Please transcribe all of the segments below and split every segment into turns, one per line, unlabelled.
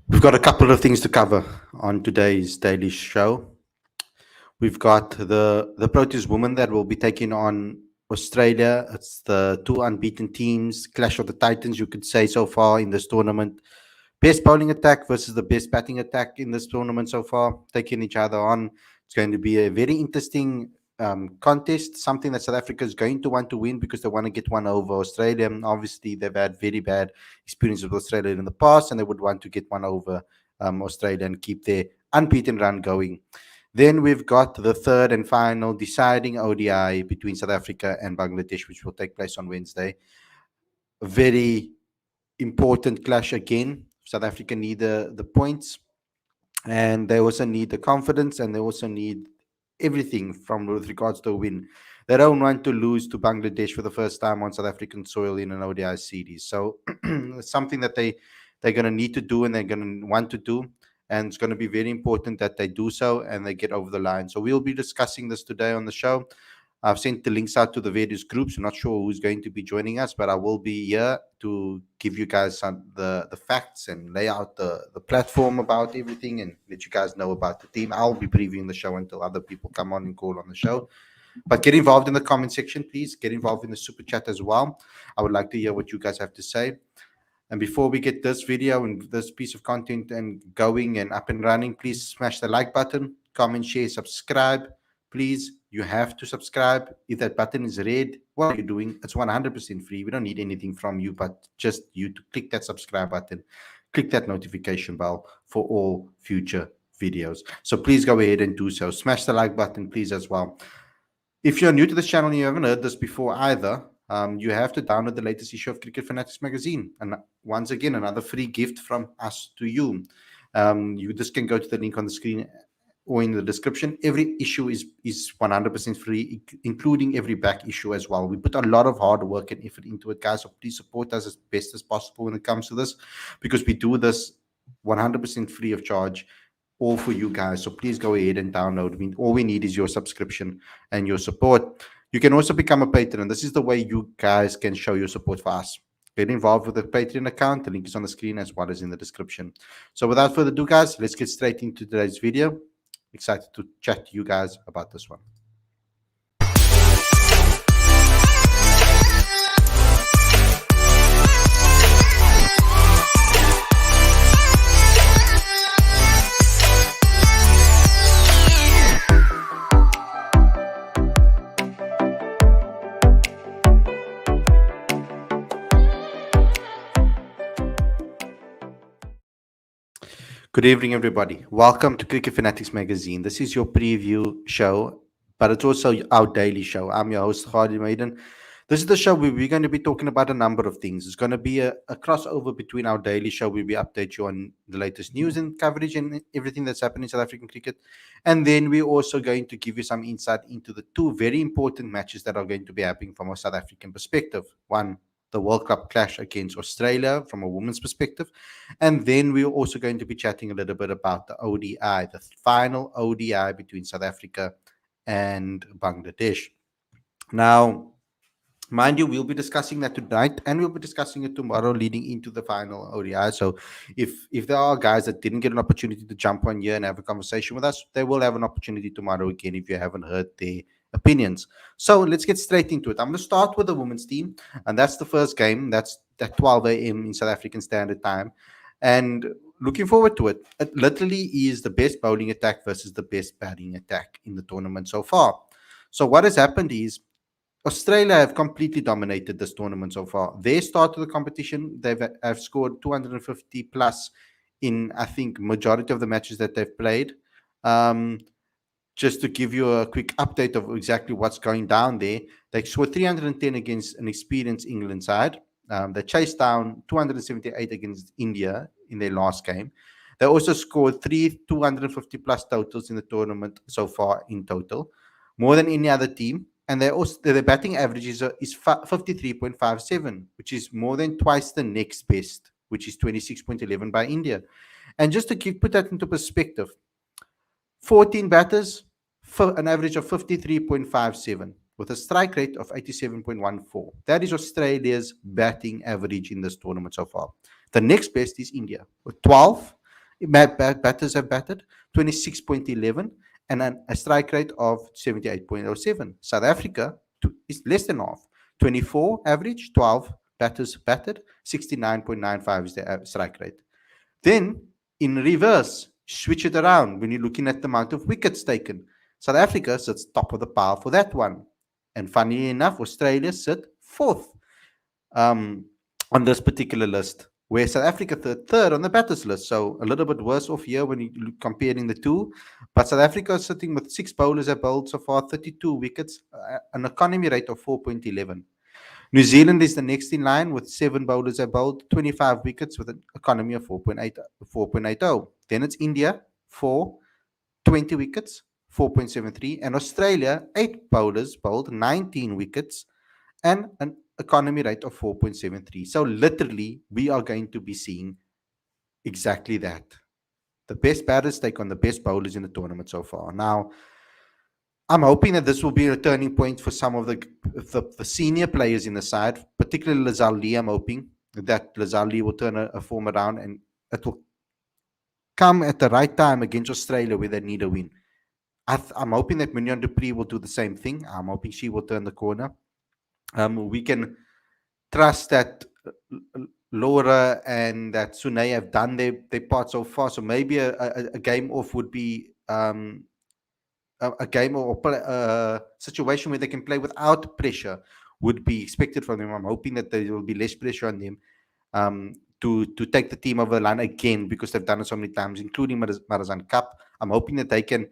We've got a couple of things to cover on today's daily show. We've got the Proteas Women that will be taking on Australia. It's the two unbeaten teams, clash of the titans, you could say, so far in this tournament. Best bowling attack versus the best batting attack in this tournament so far, taking each other on. It's going to be a very interesting contest, something that South Africa is going to want to win because they want to get one over Australia. And obviously, they've had very bad experiences with Australia in the past, and they would want to get one over Australia and keep their unbeaten run going. Then we've got the third and final deciding ODI between South Africa and Bangladesh, which will take place on Wednesday. A very important clash again. South Africa need the points, and they also need the confidence, and they also need everything from with regards to a win. They don't want to lose to Bangladesh for the first time on South African soil in an ODI series. So it's something that they're going to need to do, and they're going to want to do. And it's going to be very important that they do so and they get over the line. So we'll be discussing this today on the show. I've sent the links out to the various groups. I'm not sure who's going to be joining us, but I will be here to give you guys the facts and lay out the platform about everything and let you guys know about the team. I'll be previewing the show until other people come on and call on the show. But get involved in the comment section, please. Get involved in the super chat as well. I would like to hear what you guys have to say. And before we get this video and this piece of content and going and up and running, please smash the like button, comment, share, subscribe. Please, you have to subscribe. If that button is red, what are you doing? It's 100% free. We don't need anything from you, but just you to click that subscribe button, click that notification bell for all future videos. So please go ahead and do so. Smash the like button, please, as well. If you're new to this channel and you haven't heard this before either, you have to download the latest issue of Cricket Fanatics magazine. And once again, another free gift from us to you. You just can go to the link on the screen or in the description. Every issue is 100% free, including every back issue as well. We put a lot of hard work and effort into it, guys. So please support us as best as possible when it comes to this, because we do this 100% free of charge, all for you guys. So please go ahead and download. I mean, all we need is your subscription and your support. You can also become a patron. This is the way you guys can show your support for us. Get involved with the Patreon account. The link is on the screen as well as in the description. So without further ado, guys, let's get straight into today's video. Excited to chat to you guys about this one. Good evening, everybody. Welcome to Cricket Fanatics magazine. This is your preview show, but it's also our daily show. I'm your host, Khalid. This is the show where we're going to be talking about a number of things. It's going to be a crossover between our daily show where we update you on the latest news and coverage and everything that's happening in South African cricket. And then we're also going to give you some insight into the two very important matches that are going to be happening from a South African perspective. One, the World Cup clash against Australia from a women's perspective. And then we're also going to be chatting a little bit about the ODI, the final ODI between South Africa and Bangladesh. Now, mind you, we'll be discussing that tonight and we'll be discussing it tomorrow leading into the final ODI. So if there are guys that didn't get an opportunity to jump on here and have a conversation with us, they will have an opportunity tomorrow again if you haven't heard their opinions. So let's get straight into it. I'm going to start with the women's team, and that's the first game. That's at 12 a.m. in South African Standard Time. And looking forward to it. It literally is the best bowling attack versus the best batting attack in the tournament so far. So what has happened is Australia have completely dominated this tournament so far. They started the competition. Have scored 250 plus in, I think, majority of the matches that they've played. Just to give you a quick update of exactly what's going down there, they scored 310 against an experienced England side. They chased down 278 against India in their last game. They also scored 250 plus totals in the tournament so far in total, more than any other team. And their batting average is 53.57, which is more than twice the next best, which is 26.11 by India. And just to put that into perspective, 14 batters, an average of 53.57 with a strike rate of 87.14. That is Australia's batting average in this tournament so far. The next best is India with 12 batters have batted, 26.11, and a strike rate of 78.07. South Africa is less than half, 24 average, 12 batters batted, 69.95 is the strike rate. Then, in reverse, switch it around when you're looking at the amount of wickets taken. South Africa sits top of the pile for that one. And funny enough, Australia sit fourth um, on this particular list, where South Africa third on the batters list. So a little bit worse off here when you comparing the two. But South Africa is sitting with six bowlers have bowled so far, 32 wickets, an economy rate of 4.11. New Zealand is the next in line with seven bowlers have bowled, 25 wickets with an economy of 4.80. Then it's India, 20 wickets, 4.73. And Australia, eight bowlers bowled, 19 wickets, and an economy rate of 4.73. So literally, we are going to be seeing exactly that. The best batters take on the best bowlers in the tournament so far. Now, I'm hoping that this will be a turning point for some of the senior players in the side, particularly Lazar Lee. I'm hoping that Lazar Lee will turn a form around and it will come at the right time against Australia where they need a win. I'm hoping that Mignon Dupree will do the same thing. I'm hoping she will turn the corner. We can trust that Laura and that Sune have done their part so far. So maybe a game off would be a game or a situation where they can play without pressure would be expected from them. I'm hoping that there will be less pressure on them to take the team over the line again because they've done it so many times, including Marazan Cup. I'm hoping that they can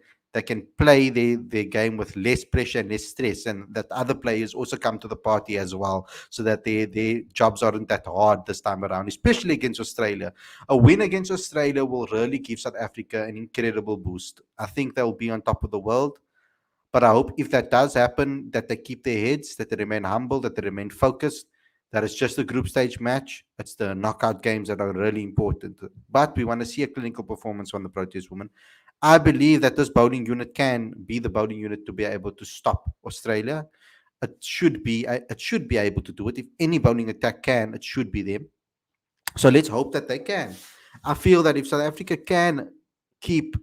play their game with less pressure and less stress, and that other players also come to the party as well, so that their jobs aren't that hard this time around, especially against Australia. A win against Australia will really give South Africa an incredible boost. I think they'll be on top of the world. But I hope if that does happen, that they keep their heads, that they remain humble, that they remain focused, that it's just a group stage match. It's the knockout games that are really important. But we want to see a clinical performance from the Proteas women. I believe that this bowling unit can be the bowling unit to be able to stop Australia. It should be able to do it. If any bowling attack can, it should be them. So let's hope that they can. I feel that if South Africa can keep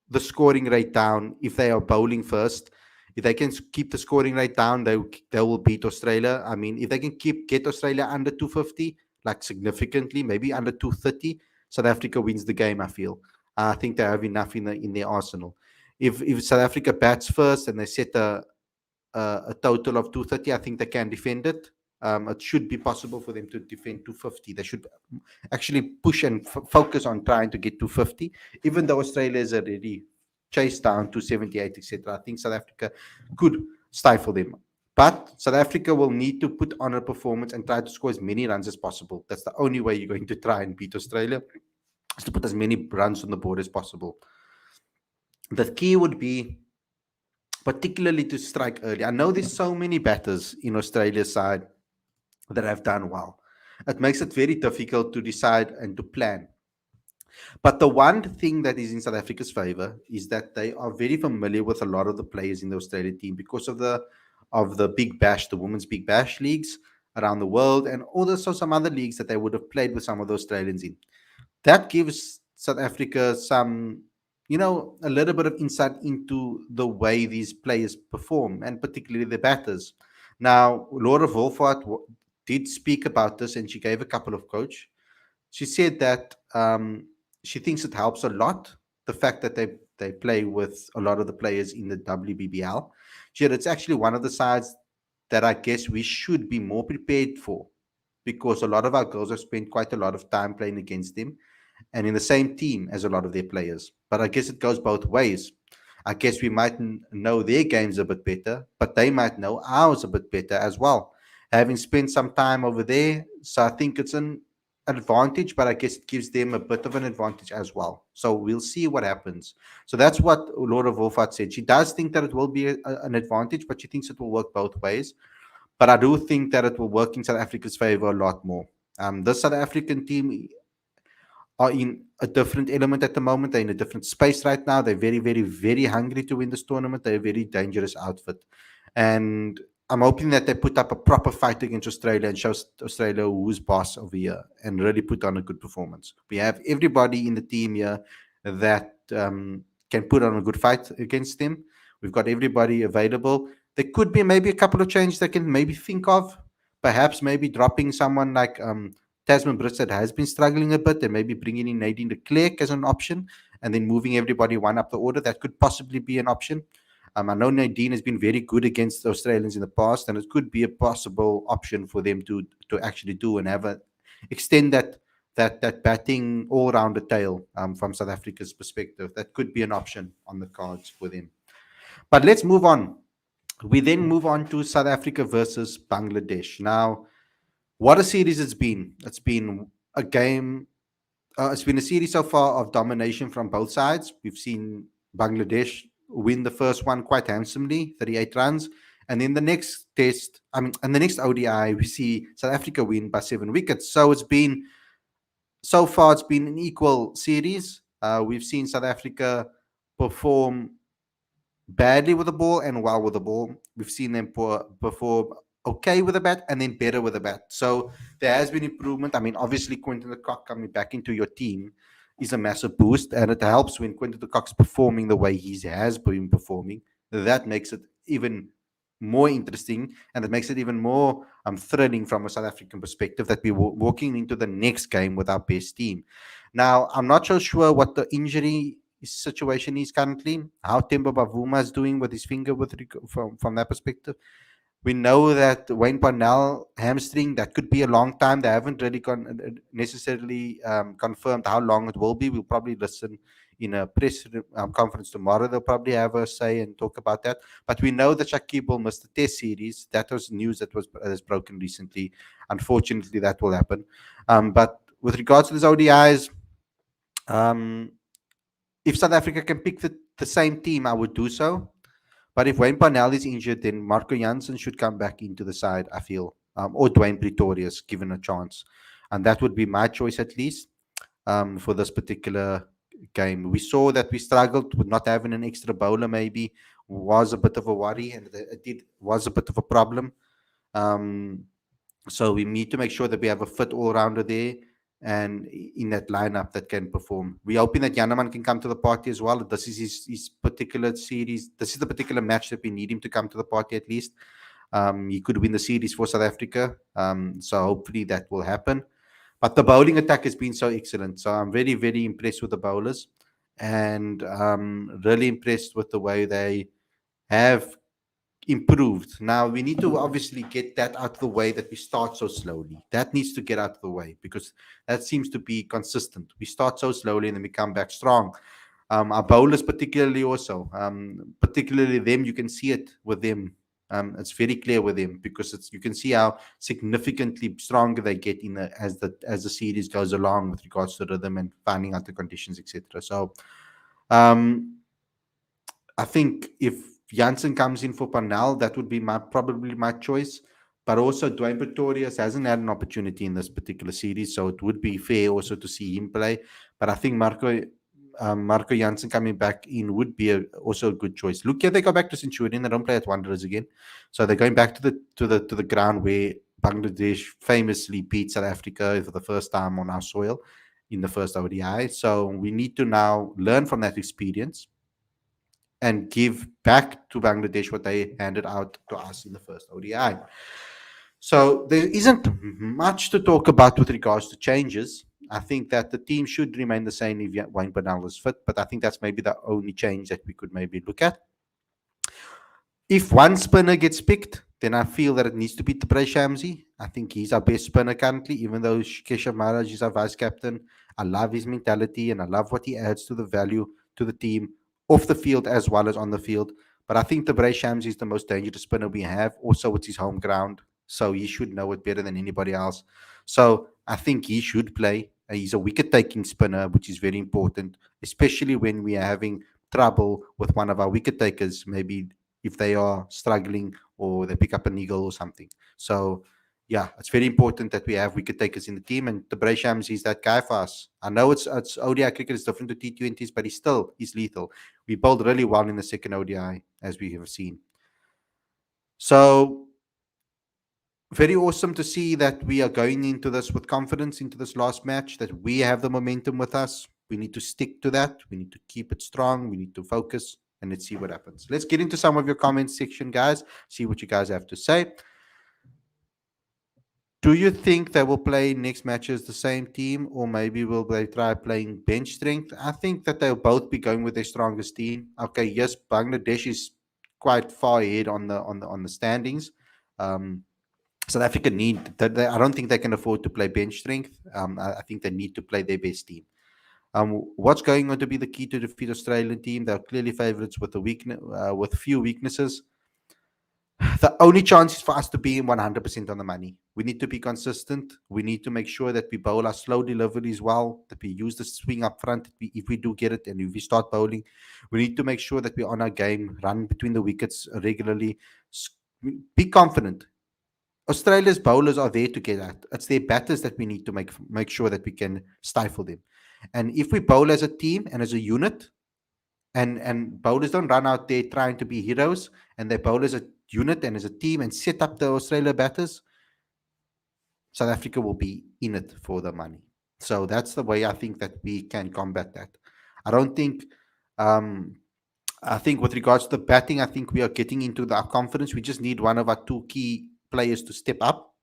the scoring rate down, if they are bowling first, if they can keep the scoring rate down, they will beat Australia. I mean, if they can get Australia under 250, like significantly, maybe under 230, South Africa wins the game. I feel. I think they have enough in their arsenal. If South Africa bats first and they set a total of 230, I think they can defend it. It should be possible for them to defend 250. They should actually push and focus on trying to get 250, even though Australia is already chased down to 78, etc. I think South Africa could stifle them. But South Africa will need to put on a performance and try to score as many runs as possible. That's the only way you're going to try and beat Australia, is to put as many runs on the board as possible. The key would be particularly to strike early. I know there's so many batters in Australia's side that have done well. It makes it very difficult to decide and to plan. But the one thing that is in South Africa's favor is that they are very familiar with a lot of the players in the Australian team because of the Big Bash, the Women's Big Bash leagues around the world, and also some other leagues that they would have played with some of the Australians in. That gives South Africa a little bit of insight into the way these players perform, and particularly the batters. Now, Laura Wolfart did speak about this, and she gave a couple of quotes. She said that she thinks it helps a lot, the fact that they play with a lot of the players in the WBBL. She said it's actually one of the sides that I guess we should be more prepared for, because a lot of our girls have spent quite a lot of time playing against them and in the same team as a lot of their players. But I guess it goes both ways. I guess we might know their games a bit better, but they might know ours a bit better as well, having spent some time over there. So I think it's an advantage, but I guess it gives them a bit of an advantage as well. So we'll see what happens. So that's what Laura Wolfart said. She does think that it will be an advantage, but she thinks it will work both ways. But I do think that it will work in South Africa's favor a lot more. The South African team are in a different element at the moment. They're in a different space right now. They're very, very, very hungry to win this tournament. They're a very dangerous outfit. And I'm hoping that they put up a proper fight against Australia and show Australia who's boss over here and really put on a good performance. We have everybody in the team here that can put on a good fight against them. We've got everybody available. There could be maybe a couple of changes they can maybe think of. Perhaps maybe dropping someone like Tasman Brits that has been struggling a bit and maybe bringing in Nadine de Klerk as an option and then moving everybody one up the order. That could possibly be an option. I know Nadine has been very good against the Australians in the past, and it could be a possible option for them to actually do and have a extend that batting all round the tail from South Africa's perspective. That could be an option on the cards for them. But let's move on. We then move on to South Africa versus Bangladesh. Now, what a series it's been! It's been a game. It's been a series so far of domination from both sides. We've seen Bangladesh win the first one quite handsomely, 38 runs. And in the next test, and the next ODI, we see South Africa win by 7 wickets. So so far, it's been an equal series. We've seen South Africa perform badly with the ball and well with the ball. We've seen them perform okay with the bat and then better with the bat. So there has been improvement. I mean, obviously, Quinton de Kock coming back into your team is a massive boost, and it helps when Quinton de Kock's performing the way he has been performing. That makes it even more interesting, and it makes it even more thrilling from a South African perspective that we're walking into the next game with our best team. Now, I'm not so sure what the injury situation is currently, how Temba Bavuma is doing with his finger from that perspective. We know that Wayne Parnell hamstring, that could be a long time. They haven't really necessarily confirmed how long it will be. We'll probably listen in a press conference tomorrow. They'll probably have a say and talk about that. But we know that Shakib will miss the test series. That was news that was broken recently. Unfortunately, that will happen. But with regards to these ODIs, um, if South Africa can pick the same team, I would do so. But if Wayne Parnell is injured, then Marco Jansen should come back into the side, I feel, or Dwayne Pretorius, given a chance. And that would be my choice, at least, for this particular game. We saw that we struggled with not having an extra bowler, maybe, was a bit of a worry, and was a bit of a problem. Um, so we need to make sure that we have a fit all rounder there and in that lineup that can perform. We're hoping that Yanaman can come to the party as well. This is his particular series. This is the particular match that we need him to come to the party at least. He could win the series for South Africa. So hopefully that will happen. But the bowling attack has been so excellent. So I'm very, very impressed with the bowlers and really impressed with the way they have improved. Now we need to obviously get that out of the way that we start so slowly. That needs to get out of the way because that seems to be consistent. We start so slowly and then we come back strong. Our bowlers, particularly also, particularly them, you can see it with them. It's very clear with them because you can see how significantly stronger they get as the series goes along with regards to rhythm and finding out the conditions, etc. So um, I think if Jansen comes in for Parnell, that would be probably my choice. But also, Dwayne Pretorius hasn't had an opportunity in this particular series, so it would be fair also to see him play. But I think Marco Jansen coming back in would be also a good choice. Look, yeah, they go back to Centurion. They don't play at Wanderers again, so they're going back to the ground where Bangladesh famously beat South Africa for the first time on our soil in the first ODI. So we need to now learn from that experience and give back to Bangladesh what they handed out to us in the first ODI. So there isn't much to talk about with regards to changes. I think that the team should remain the same if Wayne Bernal is fit, but I think that's maybe the only change that we could maybe look at. If one spinner gets picked, then I feel that it needs to be Tabrei Shamsi. I think he's our best spinner currently, even though Keshav Maharaj is our vice captain. I love his mentality and I love what he adds to the value to the team off the field as well as on the field. But I think Tabrei Shamsi is the most dangerous spinner we have. Also, it's his home ground, so he should know it better than anybody else. So I think he should play. He's a wicket-taking spinner, which is very important, especially when we are having trouble with one of our wicket takers, maybe if they are struggling or they pick up an eagle or something. So, yeah, it's very important that we have wicket takers in the team, and Tabrei Shams is that guy for us. I know it's ODI cricket is different to T20s, but he's lethal. We bowled really well in the second ODI, as we have seen. So very awesome to see that we are going into this with confidence into this last match, that we have the momentum with us. We need to stick to that. We need to keep it strong. We need to focus, and let's see what happens. Let's get into some of your comments section, guys. See what you guys have to say. Do you think they will play next matches the same team, or maybe will they try playing bench strength? I think that they'll both be going with their strongest team. Okay, yes, Bangladesh is quite far ahead on the standings. Um, South Africa need that. I don't think they can afford to play bench strength. I think they need to play their best team. What's going on to be the key to defeat Australian team? They're clearly favourites with with few weaknesses. The only chance is for us to be 100% on the money. We need to be consistent. We need to make sure that we bowl our slow deliveries well, that we use the swing up front. If we do get it and if we start bowling, we need to make sure that we're on our game, run between the wickets regularly. Be confident. Australia's bowlers are there to get at. It's their batters that we need to make sure that we can stifle them. And if we bowl as a team and as a unit, and bowlers don't run out there trying to be heroes, and they bowl as a unit and as a team and set up the Australia batters, South Africa will be in it for the money. So that's the way I think that we can combat that. I don't think. I think with regards to the batting, I think we are getting into our confidence. We just need one of our two key players to step up,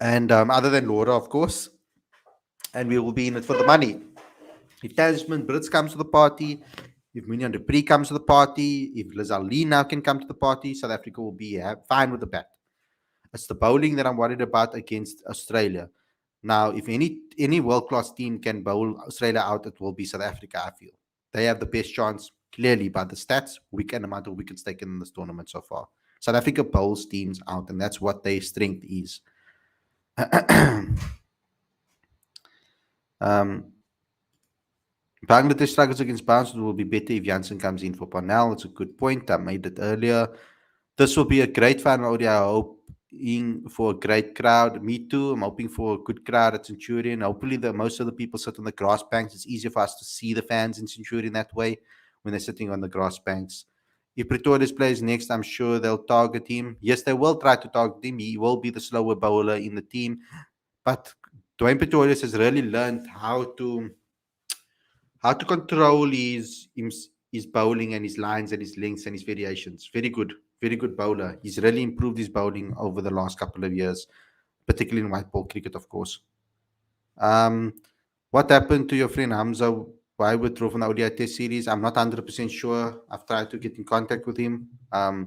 and other than Laura, of course, and we will be in it for the money. If Tasman Brits comes to the party, if Munyan Dupree comes to the party, if Lazali now can come to the party, South Africa will be fine with the bat. It's the bowling that I'm worried about against Australia. Now, if any world class team can bowl Australia out, it will be South Africa. I feel they have the best chance, clearly by the stats, weekend amount of wickets taken in this tournament so far. South Africa bowls teams out, and that's what their strength is. Bangladesh struggles against bounce. It will be better if Jansen comes in for Parnell. It's a good point. I made it earlier. This will be a great final audio. I hoping for a great crowd. Me too. I'm hoping for a good crowd at Centurion. Hopefully, most of the people sit on the grass banks. It's easier for us to see the fans in Centurion that way when they're sitting on the grass banks. If Pretorius plays next, I'm sure they'll target him. Yes, they will try to target him. He will be the slower bowler in the team. But Dwayne Pretorius has really learned how to control his bowling and his lines and his lengths and his variations. Very good bowler. He's really improved his bowling over the last couple of years, particularly in white ball cricket, of course. What happened to your friend Hamza? Why withdraw from the ODI Test series? I'm not 100% sure. I've tried to get in contact with him. I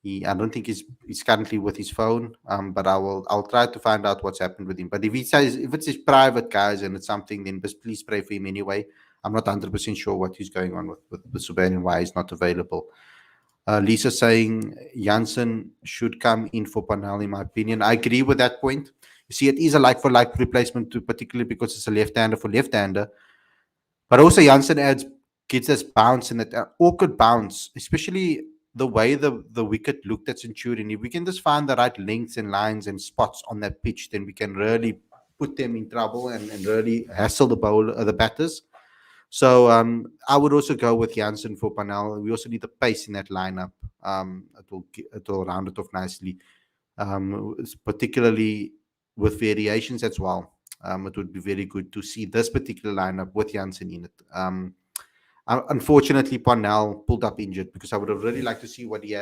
don't think he's currently with his phone. But I'll try to find out what's happened with him. But if it's his private guys and it's something, then please pray for him anyway. I'm not 100% sure what is going on with Subban and why he's not available. Lisa saying Janssen should come in for Parnell, in my opinion. I agree with that point. You see, it is a like-for-like replacement, particularly because it's a left-hander for left-hander. But also Janssen gets this bounce and that awkward bounce, especially the way the wicket looked at Centurion. If we can just find the right lengths and lines and spots on that pitch, then we can really put them in trouble and really hassle the batters. So I would also go with Janssen for Parnell. We also need the pace in that lineup. It will round it off nicely, particularly with variations as well. It would be very good to see this particular lineup with Janssen in it. Unfortunately, Parnell pulled up injured because I would have really liked to see what he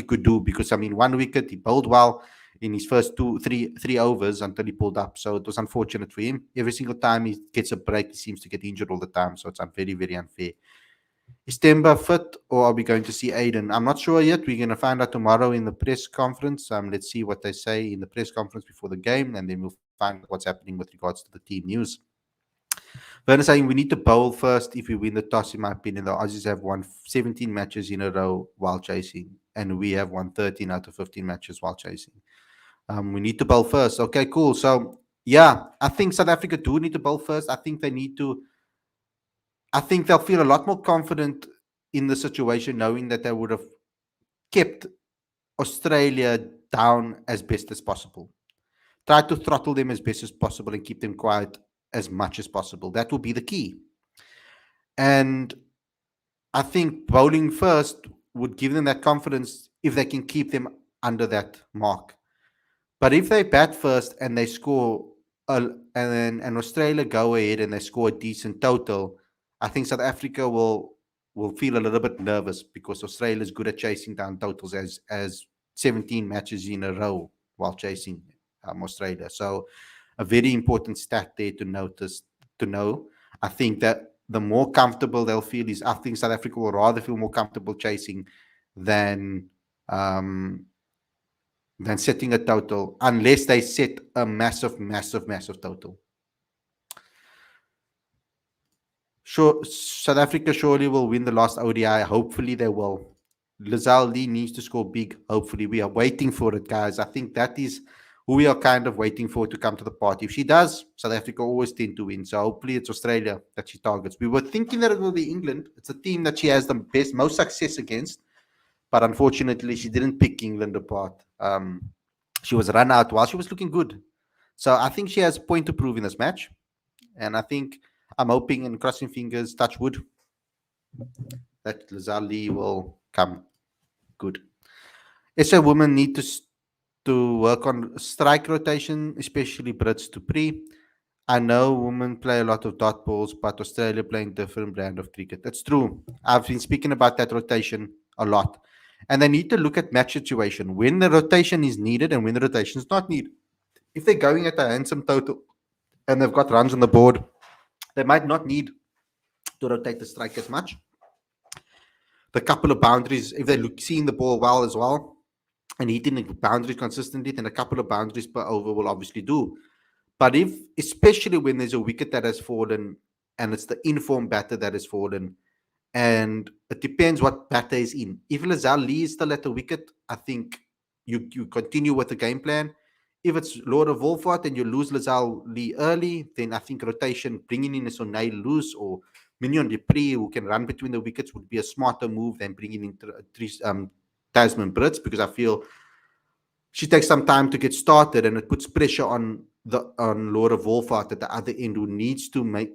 could do. Because I mean, 1 wicket, he bowled well in his first three overs until he pulled up. So it was unfortunate for him. Every single time he gets a break, he seems to get injured all the time. So it's very, very unfair. Is Temba fit, or are we going to see Aiden? I'm not sure yet. We're going to find out tomorrow in the press conference. Let's see what they say in the press conference before the game, and then we'll find out what's happening with regards to the team news. Werner saying we need to bowl first if we win the toss, in my opinion. The Aussies have won 17 matches in a row while chasing, and we have won 13 out of 15 matches while chasing. We need to bowl first. Okay, cool. So, yeah, I think South Africa do need to bowl first. I think they'll feel a lot more confident in the situation knowing that they would have kept Australia down as best as possible. Try to throttle them as best as possible and keep them quiet as much as possible. That will be the key. And I think bowling first would give them that confidence if they can keep them under that mark. But if they bat first and they score, and Australia go ahead and they score a decent total, I think South Africa will feel a little bit nervous because Australia is good at chasing down totals as 17 matches in a row while chasing Australia. So a very important stat there to know. I think that the more comfortable they'll feel is I think South Africa will rather feel more comfortable chasing than um, than setting a total unless they set a massive total. Sure, South Africa surely will win the last ODI. Hopefully they will. Lazal Lee needs to score big. Hopefully we are waiting for it, guys. I think that is who we are kind of waiting for to come to the party. If she does, South Africa always tend to win. So hopefully it's Australia that she targets. We were thinking that it will be England. It's a team that she has the most success against, but unfortunately she didn't pick England apart. She was run out while she was looking good. So I think she has a point to prove in this match. And I think I'm hoping and crossing fingers, touch wood, that Lazali will come good. SA women need to work on strike rotation, especially Brits to pre. I know women play a lot of dot balls, but Australia playing different brand of cricket. That's true. I've been speaking about that rotation a lot. And they need to look at match situation when the rotation is needed and when the rotation is not needed. If they're going at a handsome total and they've got runs on the board, they might not need to rotate the strike as much. The couple of boundaries, if they're seeing the ball well as well and hitting the boundaries consistently, then a couple of boundaries per over will obviously do. But if, especially when there's a wicket that has fallen and it's the informed batter that has fallen, and it depends what batter is in. If Lazal Lee is still at the wicket, I think you continue with the game plan. If it's Laura Wolfart and you lose Lazal Lee early, then I think rotation, bringing in a Sonai loose or Mignon Dupree who can run between the wickets would be a smarter move than bringing in Tasman Brits, because I feel she takes some time to get started and it puts pressure on Laura Wolfart at the other end, who needs to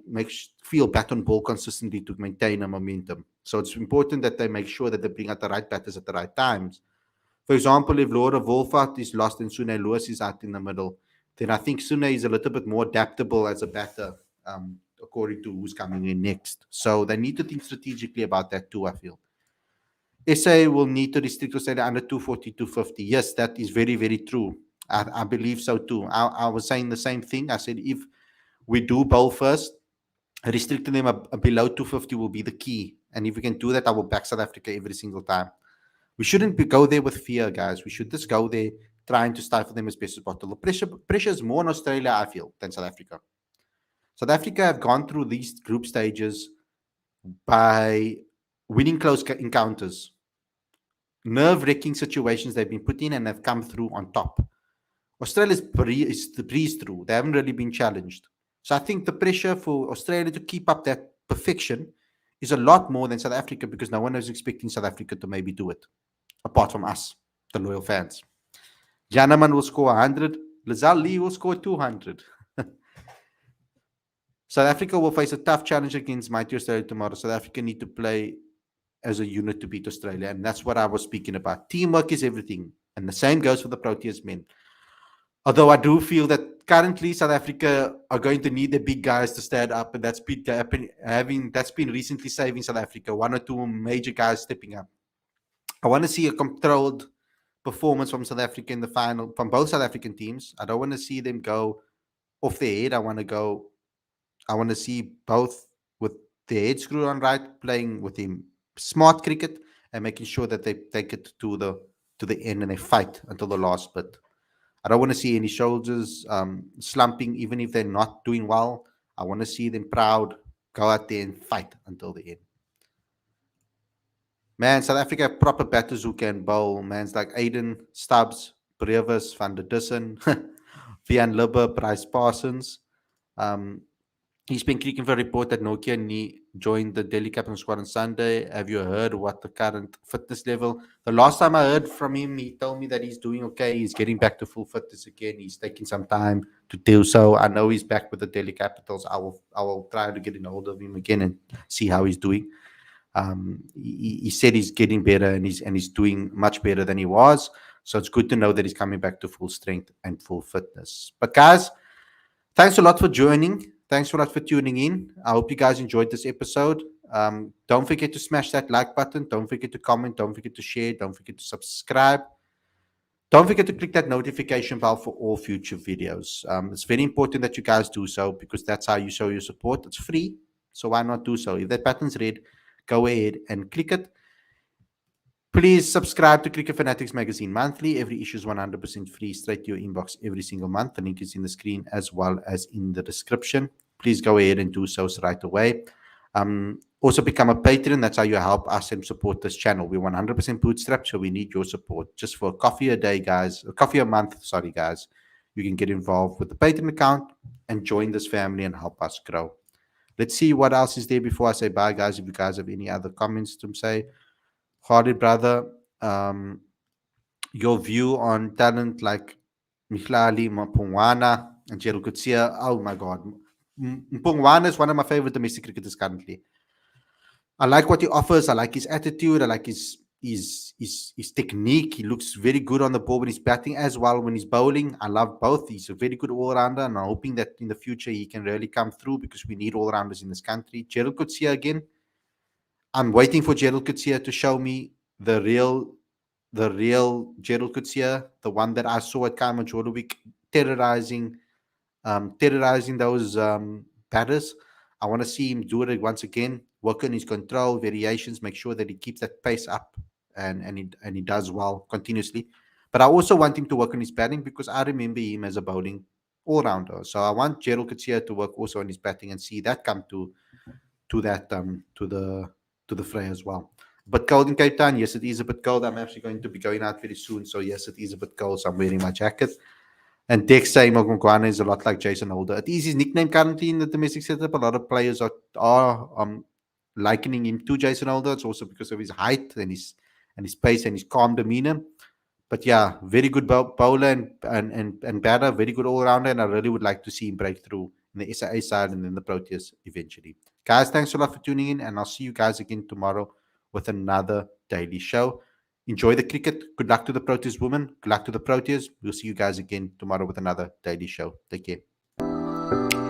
feel bat on ball consistently to maintain a momentum. So it's important that they make sure that they bring out the right batters at the right times. For example, if Laura Wolfart is lost and Sune Lewis is out in the middle, then I think Sune is a little bit more adaptable as a batter, according to who's coming in next. So they need to think strategically about that too, I feel. SA will need to restrict Australia under 240, 250. Yes, that is very, very true. I believe so too. I was saying the same thing. I said if we do bowl first, restricting them below 250 will be the key. And if we can do that, I will back South Africa every single time. We shouldn't go there with fear, guys. We should just go there trying to stifle them as best as possible. Pressure is more in Australia, I feel, than South Africa. South Africa have gone through these group stages by winning close encounters, nerve-wracking situations they've been put in, and they've come through on top. Australia's breeze through. They haven't really been challenged. So I think the pressure for Australia to keep up that perfection is a lot more than South Africa, because no one was expecting South Africa to maybe do it, apart from us, the loyal fans. Janaman will score 100. Lazal Lee will score 200. South Africa will face a tough challenge against mighty Australia tomorrow. South Africa need to play as a unit to beat Australia. And that's what I was speaking about. Teamwork is everything. And the same goes for the Proteas men. Although I do feel that currently South Africa are going to need the big guys to stand up. And that's been recently saving South Africa. One or two major guys stepping up. I want to see a controlled performance from South Africa in the final, from both South African teams. I don't want to see them go off their head. I want to see both with their head screwed on right, playing with him smart cricket and making sure that they take it to the end and they fight until the last bit. I don't want to see any shoulders slumping, even if they're not doing well. I want to see them proud, go out there and fight until the end. Man, South Africa have proper batters who can bowl. Man's like Aiden, Stubbs, Brevis, Van der Dussen, Vian Libber, Bryce Parsons. He's been kicking for a report that Nokia joined the Delhi Captain squad on Sunday. Have you heard what the current fitness level? The last time I heard from him, he told me that he's doing okay. He's getting back to full fitness again. He's taking some time to do so. I know he's back with the Delhi Capitals. I will try to get in hold of him again and see how he's doing. He said he's getting better and he's doing much better than he was. So it's good to know that he's coming back to full strength and full fitness. But guys, thanks a lot for joining. Thanks a lot for tuning in. I hope you guys enjoyed this episode. Don't forget to smash that like button. Don't forget to comment. Don't forget to share. Don't forget to subscribe. Don't forget to click that notification bell for all future videos. It's very important that you guys do so because that's how you show your support. It's free, so why not do so? If that button's red, go ahead and click it. Please subscribe to Cricket Fanatics Magazine monthly. Every issue is 100% free, straight to your inbox every single month. The link is in the screen as well as in the description. Please go ahead and do so right away. Also become a patron. That's how you help us and support this channel. We're 100% bootstrapped, so we need your support. Just for a coffee a day, guys, a coffee a month, sorry, guys, you can get involved with the Patron account and join this family and help us grow. Let's see what else is there before I say bye, guys. If you guys have any other comments to say, Khalid, brother, your view on talent like Mihlali, Mpungwana, and Gerald Kutsia. Oh my God. Mpungwana is one of my favorite domestic cricketers currently. I like what he offers. I like his attitude. I like his technique. He looks very good on the ball when he's batting as well when he's bowling. I love both. He's a very good all-rounder, and I'm hoping that in the future he can really come through because we need all-rounders in this country. Gerald Kutsia again. I'm waiting for Gerald Kutsia to show me the real Gerald Kutsia, the one that I saw at Kamajorowik terrorizing those batters. I want to see him do it once again, work on his control, variations, make sure that he keeps that pace up and he does well continuously. But I also want him to work on his batting because I remember him as a bowling all-rounder. So I want Gerald Kutsia to work also on his batting and see that come to that to the fray as well. But cold in Cape Town, yes, it is a bit cold. I'm actually going to be going out very soon, so yes, it is a bit cold. So I'm wearing my jacket. And Dex saying Mogongwana is a lot like Jason Holder. It is his nickname currently in the domestic setup. A lot of players are likening him to Jason Holder. It's also because of his height and his pace and his calm demeanor. But yeah, very good bowler and batter, very good all rounder, and I really would like to see him break through in the SIA side and then the Proteas eventually. Guys, thanks a lot for tuning in, and I'll see you guys again tomorrow with another daily show. Enjoy the cricket. Good luck to the Proteas women. Good luck to the Proteas. We'll see you guys again tomorrow with another daily show. Take care.